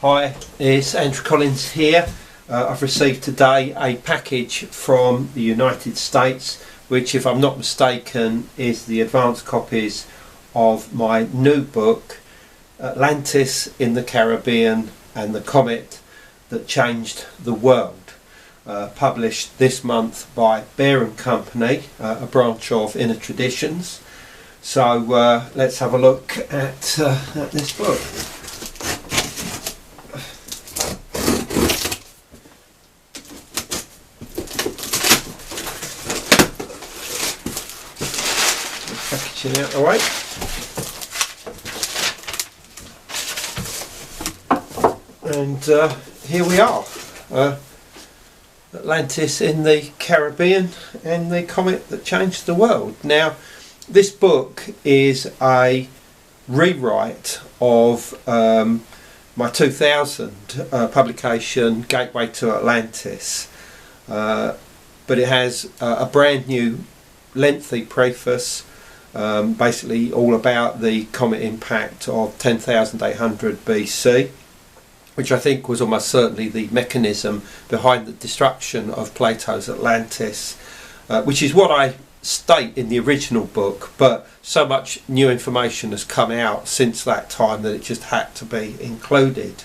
Hi, it's Andrew Collins here. I've received today a package from the United States, which, if I'm not mistaken, is the advanced copies of my new book, Atlantis in the Caribbean and the Comet that Changed the World, published this month by Bear & Company, a branch of Inner Traditions. So let's have a look at this book. Packaging out the way. And here we are, Atlantis in the Caribbean and the Comet that Changed the World. Now, this book is a rewrite of my 2000 publication, Gateway to Atlantis, but it has a brand new lengthy preface, basically all about the comet impact of 10,800 BC, which I think was almost certainly the mechanism behind the destruction of Plato's Atlantis, which is what I state in the original book, but so much new information has come out since that time that it just had to be included.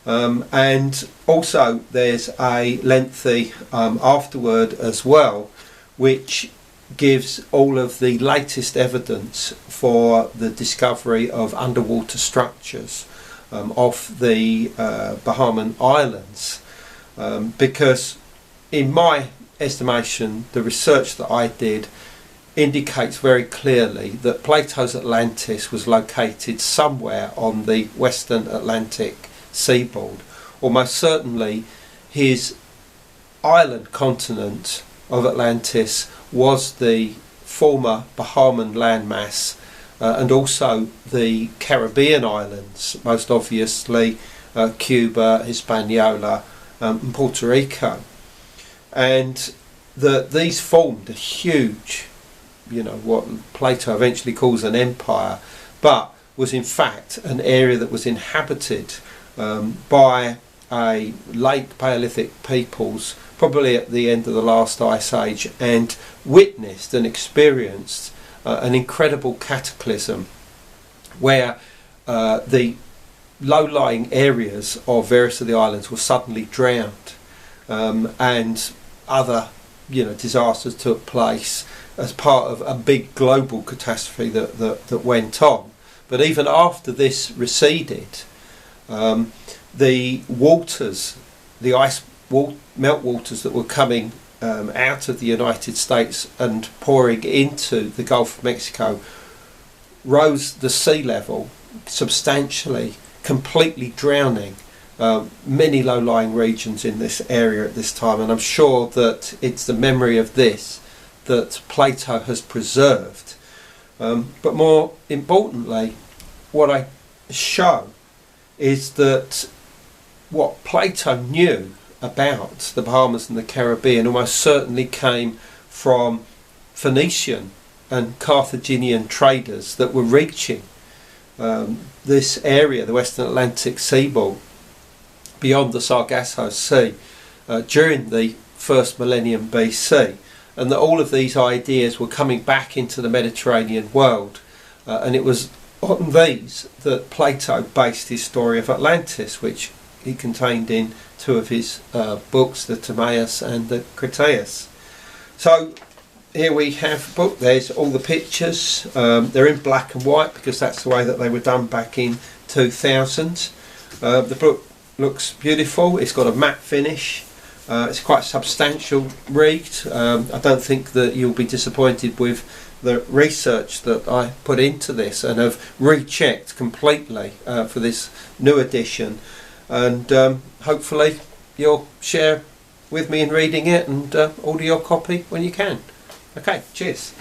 And also there's a lengthy afterword as well, which gives all of the latest evidence for the discovery of underwater structures off the Bahamian Islands, because in my estimation the research that I did indicates very clearly that Plato's Atlantis was located somewhere on the western Atlantic seaboard, or most certainly his island continent of Atlantis was the former Bahamian landmass, and also the Caribbean islands, most obviously Cuba, Hispaniola and Puerto Rico, and that these formed a huge, what Plato eventually calls an empire, but was in fact an area that was inhabited by a late Paleolithic peoples, probably at the end of the last ice age, and witnessed and experienced an incredible cataclysm where the low-lying areas of various of the islands were suddenly drowned, and other disasters took place as part of a big global catastrophe that went on. But even after this receded, the waters, the ice meltwaters that were coming out of the United States and pouring into the Gulf of Mexico rose the sea level substantially, completely drowning many low-lying regions in this area at this time. And I'm sure that it's the memory of this that Plato has preserved. But more importantly, what I show is that what Plato knew about the Bahamas and the Caribbean almost certainly came from Phoenician and Carthaginian traders that were reaching this area, the Western Atlantic seaboard, beyond the Sargasso Sea during the first millennium BC, and that all of these ideas were coming back into the Mediterranean world, and it was on these that Plato based his story of Atlantis, which he contained in two of his books, the Timaeus and the Critias. So here we have a book. There's all the pictures. They're in black and white because that's the way that they were done back in 2000. The book looks beautiful. It's got a matte finish. It's quite a substantial read. I don't think that you'll be disappointed with the research that I put into this, and have rechecked completely for this new edition. And hopefully you'll share with me in reading it and order your copy when you can. Okay, cheers.